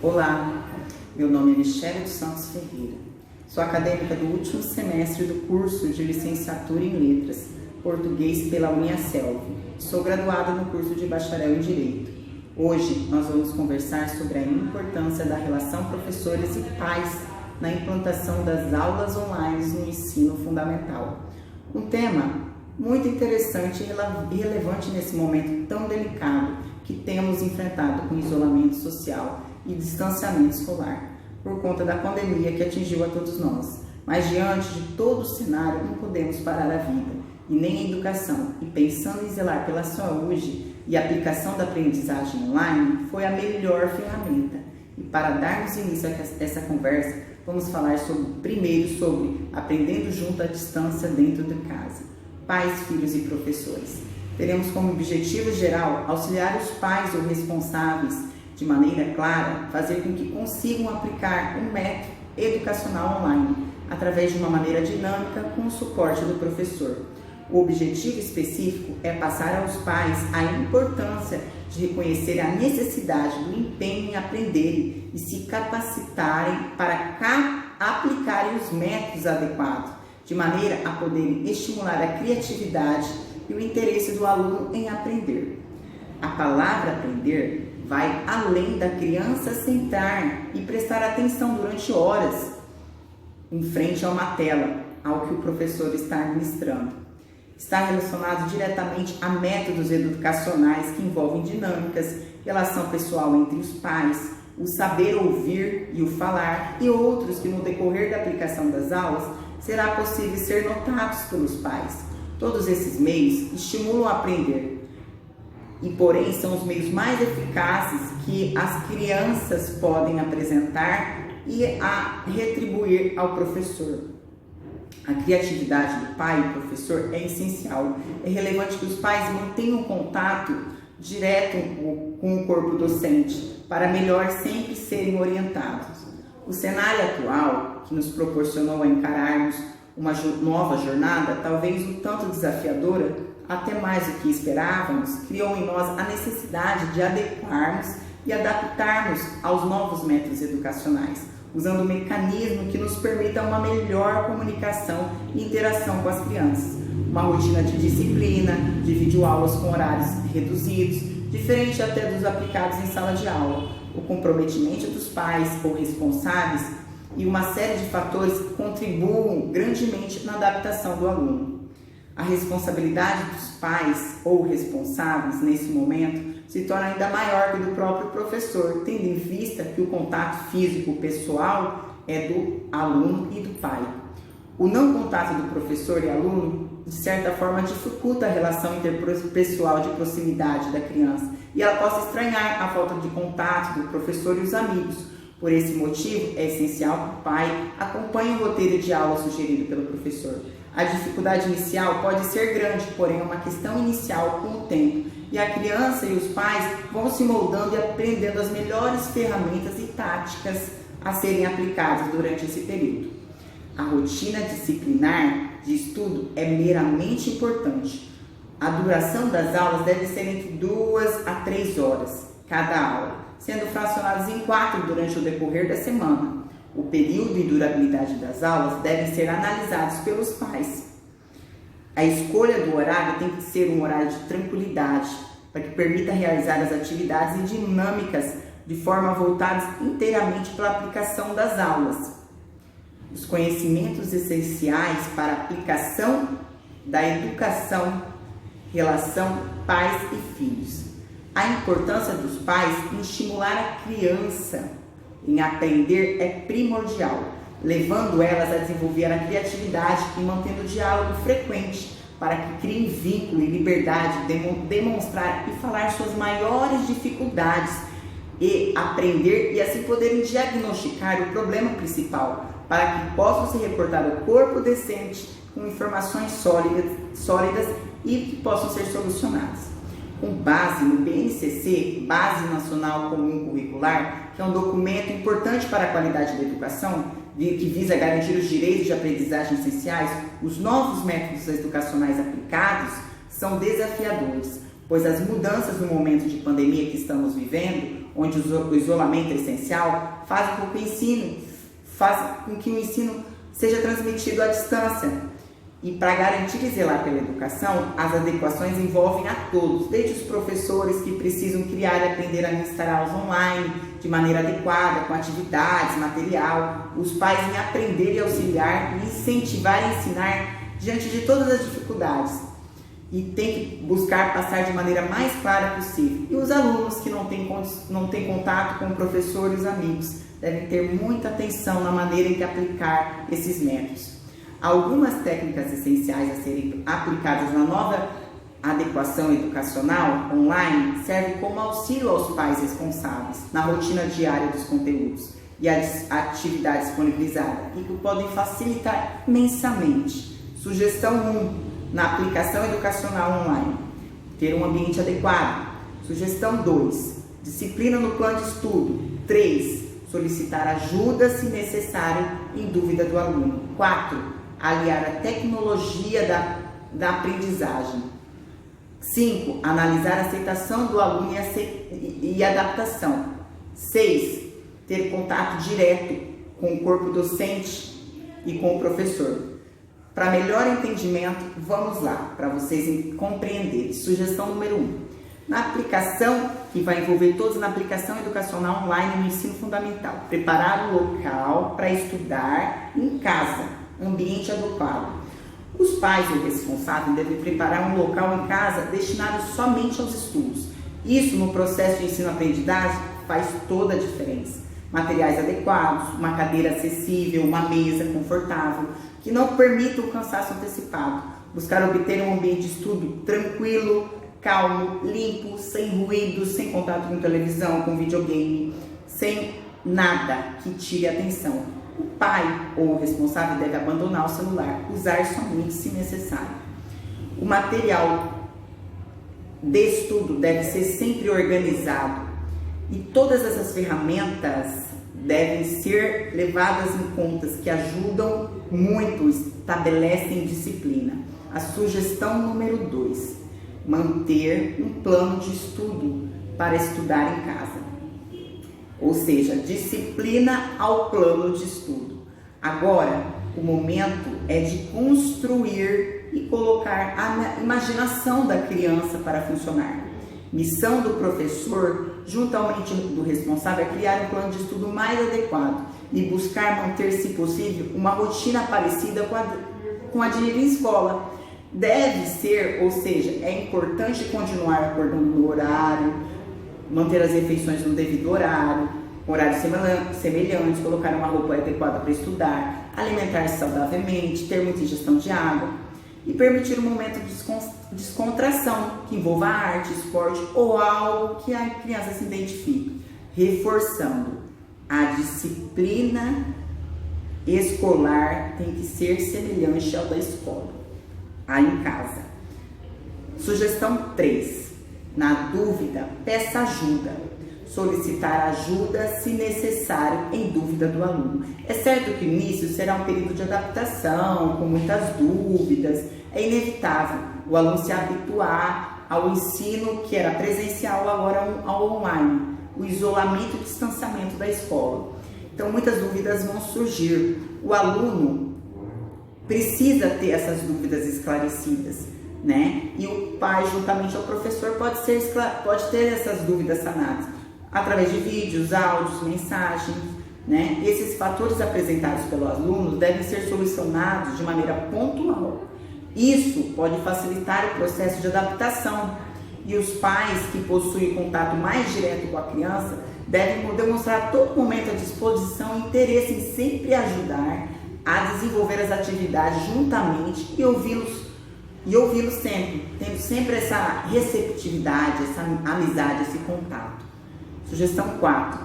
Olá, meu nome é Michele dos Santos Ferreira. Sou acadêmica do último semestre do curso de Licenciatura em Letras, Português pela Uniaselv. Sou graduada no curso de Bacharel em Direito. Hoje nós vamos conversar sobre a importância da relação professores e pais na implantação das aulas online no ensino fundamental. Um tema muito interessante e relevante nesse momento tão delicado que temos enfrentado com isolamento social e distanciamento escolar, por conta da pandemia que atingiu a todos nós. Mas diante de todo o cenário, não podemos parar a vida e nem a educação, e pensando em zelar pela saúde e a aplicação da aprendizagem online foi a melhor ferramenta. E para darmos início a essa conversa, vamos falar primeiro sobre aprendendo junto à distância dentro de casa, pais, filhos e professores. Teremos como objetivo geral auxiliar os pais ou responsáveis de maneira clara, fazer com que consigam aplicar um método educacional online, através de uma maneira dinâmica com o suporte do professor. O objetivo específico é passar aos pais a importância de reconhecer a necessidade do empenho em aprender e se capacitarem para aplicarem os métodos adequados, de maneira a poderem estimular a criatividade e o interesse do aluno em aprender. A palavra aprender vai além da criança sentar e prestar atenção durante horas em frente a uma tela, ao que o professor está ministrando. Está relacionado diretamente a métodos educacionais que envolvem dinâmicas, relação pessoal entre os pais, o saber ouvir e o falar, e outros que no decorrer da aplicação das aulas será possível ser notados pelos pais. Todos esses meios estimulam a aprender, e porém são os meios mais eficazes que as crianças podem apresentar e a retribuir ao professor. A criatividade do pai e professor é essencial. É relevante que os pais mantenham contato direto com o corpo docente, para melhor sempre serem orientados. O cenário atual, que nos proporcionou a encararmos uma nova jornada, talvez um tanto desafiadora, até mais do que esperávamos, criou em nós a necessidade de adequarmos e adaptarmos aos novos métodos educacionais, usando um mecanismo que nos permita uma melhor comunicação e interação com as crianças. Uma rotina de disciplina, de videoaulas com horários reduzidos, diferente até dos aplicados em sala de aula, o comprometimento dos pais ou responsáveis e uma série de fatores que contribuem grandemente na adaptação do aluno. A responsabilidade dos pais ou responsáveis nesse momento se torna ainda maior que do próprio professor, tendo em vista que o contato físico pessoal é do aluno e do pai. O não contato do professor e aluno, de certa forma, dificulta a relação interpessoal de proximidade da criança e ela possa estranhar a falta de contato do professor e os amigos. Por esse motivo, é essencial que o pai acompanhe o roteiro de aula sugerido pelo professor. A dificuldade inicial pode ser grande, porém é uma questão inicial com o tempo. E a criança e os pais vão se moldando e aprendendo as melhores ferramentas e táticas a serem aplicadas durante esse período. A rotina disciplinar de estudo é meramente importante. A duração das aulas deve ser entre 2 a 3 horas cada aula, sendo fracionadas em 4 durante o decorrer da semana. O período e durabilidade das aulas devem ser analisados pelos pais. A escolha do horário tem que ser um horário de tranquilidade, para que permita realizar as atividades e dinâmicas de forma voltadas inteiramente para a aplicação das aulas. Os conhecimentos essenciais para a aplicação da educação, relação pais e filhos. A importância dos pais em estimular a criança em aprender é primordial, levando elas a desenvolver a criatividade e mantendo o diálogo frequente para que criem vínculo e liberdade de demonstrar e falar suas maiores dificuldades e aprender e assim poderem diagnosticar o problema principal, para que possam se reportar ao corpo decente com informações sólidas e que possam ser solucionadas. Com base no BNCC, Base Nacional Comum Curricular, que é um documento importante para a qualidade da educação, que visa garantir os direitos de aprendizagem essenciais, os novos métodos educacionais aplicados são desafiadores, pois as mudanças no momento de pandemia que estamos vivendo onde o isolamento é essencial, faz com que o ensino seja transmitido à distância. E para garantir e zelar pela educação, as adequações envolvem a todos, desde os professores que precisam criar e aprender a ministrar aulas online de maneira adequada, com atividades, material, os pais em aprender e auxiliar, incentivar e ensinar diante de todas as dificuldades. E tem que buscar passar de maneira mais clara possível. E os alunos que não têm contato com o professor e os amigos devem ter muita atenção na maneira em que aplicar esses métodos. Algumas técnicas essenciais a serem aplicadas na nova adequação educacional online servem como auxílio aos pais responsáveis na rotina diária dos conteúdos e as atividades disponibilizadas e que podem facilitar imensamente. Sugestão 1. Na aplicação educacional online, ter um ambiente adequado. Sugestão 2. Disciplina no plano de estudo. 3. Solicitar ajuda se necessário em dúvida do aluno. 4. Aliar a tecnologia da aprendizagem. 5. Analisar a aceitação do aluno e adaptação. 6. Ter contato direto com o corpo docente e com o professor. Para melhor entendimento, vamos lá, para vocês compreenderem. Sugestão número 1. Na aplicação, que vai envolver todos na aplicação educacional online no ensino fundamental. Preparar o local para estudar em casa, ambiente adequado. Os pais ou responsáveis devem preparar um local em casa destinado somente aos estudos. Isso no processo de ensino-aprendizagem faz toda a diferença. Materiais adequados, uma cadeira acessível, uma mesa confortável, que não permita o cansaço antecipado. Buscar obter um ambiente de estudo tranquilo, calmo, limpo, sem ruído, sem contato com televisão, com videogame, sem nada que tire a atenção. O pai ou o responsável deve abandonar o celular, usar somente se necessário. O material de estudo deve ser sempre organizado e todas essas ferramentas devem ser levadas em conta, que ajudam muito, estabelecem disciplina. A sugestão número 2, manter um plano de estudo para estudar em casa. Ou seja, disciplina ao plano de estudo. Agora, o momento é de construir e colocar a imaginação da criança para funcionar. Missão do professor, juntamente do responsável, é criar um plano de estudo mais adequado e buscar manter, se possível, uma rotina parecida com a de ir em escola. Deve ser, ou seja, é importante continuar acordando no horário, manter as refeições no devido horário, horários semelhantes, colocar uma roupa adequada para estudar, alimentar-se saudavelmente, ter muita ingestão de água e permitir um momento de descontração que envolva arte, esporte ou algo que a criança se identifique, reforçando a disciplina escolar tem que ser semelhante ao da escola, aí em casa. Sugestão 3. Na dúvida, peça ajuda. Solicitar ajuda se necessário em dúvida do aluno. É certo que o início será um período de adaptação, com muitas dúvidas. É inevitável o aluno se habituar ao ensino que era presencial, agora ao online. O isolamento e o distanciamento da escola. Então, muitas dúvidas vão surgir. O aluno precisa ter essas dúvidas esclarecidas, né? E o pai, juntamente ao professor, pode ter essas dúvidas sanadas através de vídeos, áudios, mensagens, né? Esses fatores apresentados pelos alunos devem ser solucionados de maneira pontual. Isso pode facilitar o processo de adaptação. E os pais que possuem contato mais direto com a criança devem demonstrar a todo momento a disposição e interesse em sempre ajudar a desenvolver as atividades juntamente e ouvi-los sempre, tendo sempre essa receptividade, essa amizade, esse contato. Sugestão 4.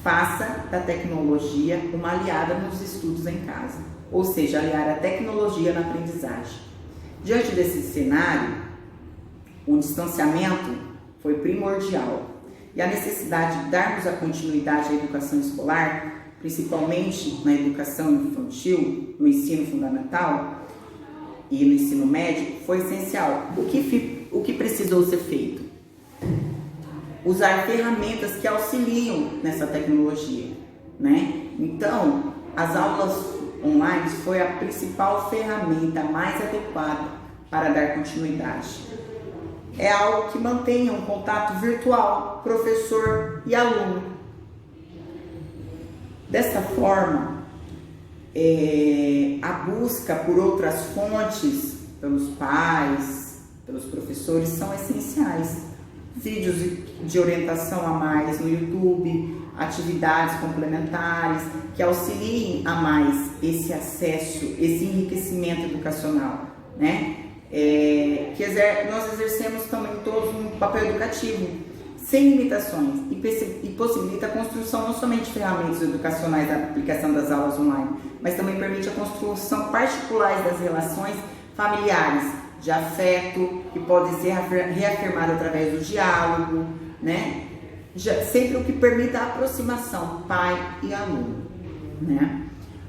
Faça da tecnologia uma aliada nos estudos em casa, ou seja, aliar a tecnologia na aprendizagem. Diante desse cenário, o distanciamento foi primordial e a necessidade de darmos a continuidade à educação escolar, principalmente na educação infantil, no ensino fundamental e no ensino médio, foi essencial. O que precisou ser feito? usar ferramentas que auxiliam nessa tecnologia, né? Então, as aulas online foi a principal ferramenta mais adequada para dar continuidade. É algo que mantenha um contato virtual, professor e aluno. Dessa forma, a busca por outras fontes pelos pais, pelos professores, são essenciais. Vídeos de orientação a mais no YouTube, atividades complementares que auxiliem a mais esse acesso, esse enriquecimento educacional, né? Nós exercemos também todos um papel educativo, sem limitações, e possibilita a construção não somente de ferramentas educacionais da aplicação das aulas online, mas também permite a construção particular das relações familiares, de afeto, que pode ser reafirmado através do diálogo, né? Sempre o que permita a aproximação pai e aluno, né?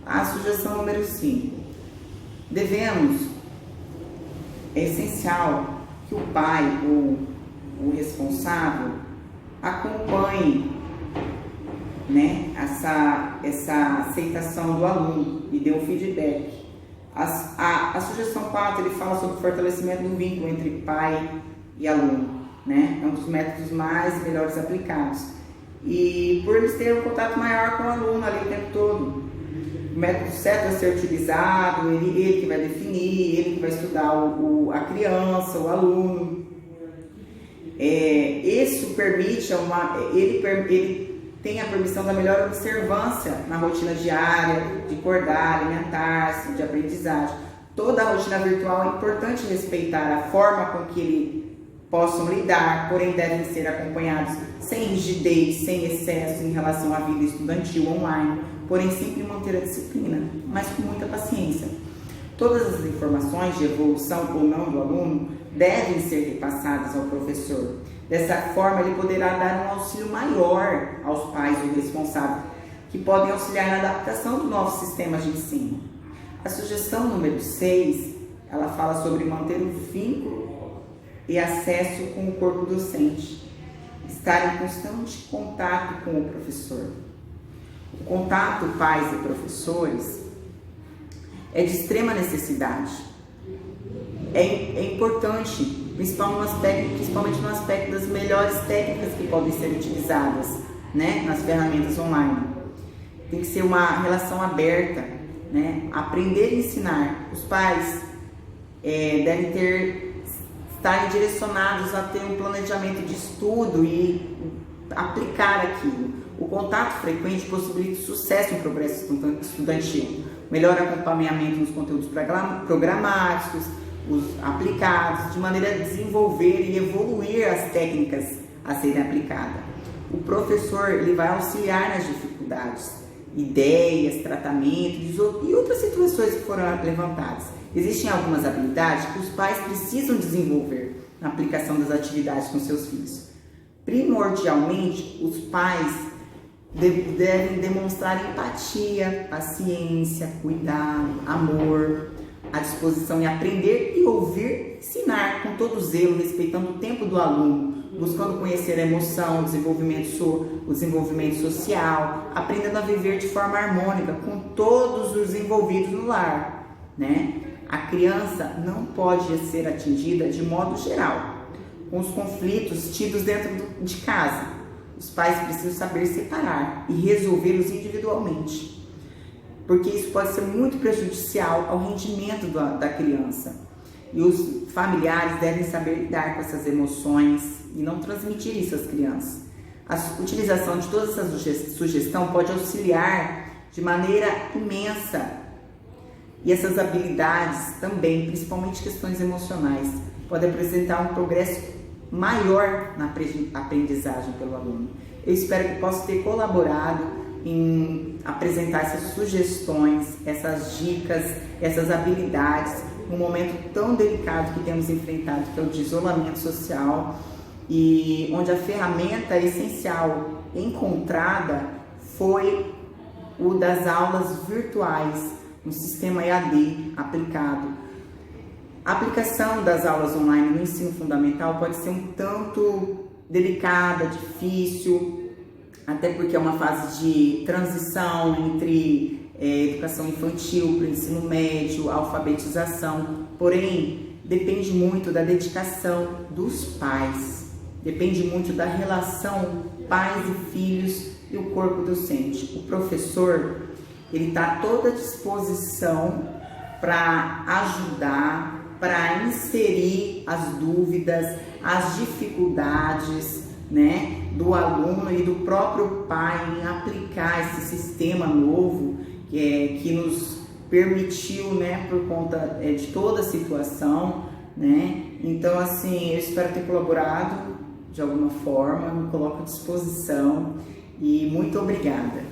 A sugestão número 5. É essencial que o pai ou o responsável acompanhe, né, essa aceitação do aluno e dê um feedback. A sugestão 4, ele fala sobre o fortalecimento do vínculo entre pai e aluno, né? É um dos métodos mais melhores aplicados. E por eles terem um contato maior com o aluno ali o tempo todo. O método certo a ser utilizado, ele que vai definir, ele que vai estudar a criança, o aluno. Isso permite ele tem a permissão da melhor observância na rotina diária, de acordar, alimentar-se, de aprendizagem. Toda a rotina virtual é importante respeitar a forma com que ele possam lidar, porém devem ser acompanhados sem rigidez, sem excesso em relação à vida estudantil online, porém sempre manter a disciplina, mas com muita paciência. Todas as informações de evolução ou não do aluno devem ser repassadas ao professor. Dessa forma, ele poderá dar um auxílio maior aos pais ou responsáveis, que podem auxiliar na adaptação do novo sistema de ensino. A sugestão número 6, ela fala sobre manter o vínculo e acesso com o corpo docente, estar em constante contato com o professor. O contato pais e professores é de extrema necessidade. É importante, principalmente no aspecto das melhores técnicas que podem ser utilizadas, né, nas ferramentas online. Tem que ser uma relação aberta, né? Aprender e ensinar. Os pais devem estar direcionados a ter um planejamento de estudo e aplicar aquilo. O contato frequente possibilita sucesso no progresso estudantil, melhor acompanhamento nos conteúdos programáticos, os aplicados, de maneira a desenvolver e evoluir as técnicas a serem aplicadas. O professor ele vai auxiliar nas dificuldades, ideias, tratamentos e outras situações que foram levantadas. Existem algumas habilidades que os pais precisam desenvolver na aplicação das atividades com seus filhos. Primordialmente, os pais devem demonstrar empatia, paciência, cuidado, amor, a disposição em aprender e ouvir, ensinar com todo zelo, respeitando o tempo do aluno, buscando conhecer a emoção, o desenvolvimento social, aprendendo a viver de forma harmônica com todos os envolvidos no lar, né? A criança não pode ser atingida de modo geral com os conflitos tidos dentro de casa. Os pais precisam saber separar e resolvê-los individualmente, porque isso pode ser muito prejudicial ao rendimento da criança. E os familiares devem saber lidar com essas emoções e não transmitir isso às crianças. A utilização de toda essa sugestão pode auxiliar de maneira imensa. E essas habilidades também, principalmente questões emocionais, podem apresentar um progresso maior na aprendizagem pelo aluno. Eu espero que possa ter colaborado em apresentar essas sugestões, essas dicas, essas habilidades, num momento tão delicado que temos enfrentado, que é o de isolamento social, e onde a ferramenta essencial encontrada foi o das aulas virtuais, no sistema EAD aplicado. A aplicação das aulas online no ensino fundamental pode ser um tanto delicada, difícil, até porque é uma fase de transição entre educação infantil para o ensino médio, alfabetização, porém depende muito da dedicação dos pais, depende muito da relação pais e filhos e o corpo docente. O professor, ele está à toda disposição para ajudar, para inserir as dúvidas, as dificuldades, né, do aluno e do próprio pai em aplicar esse sistema novo que nos permitiu, né, por conta de toda a situação, né? Então, assim, eu espero ter colaborado de alguma forma, me coloco à disposição e muito obrigada.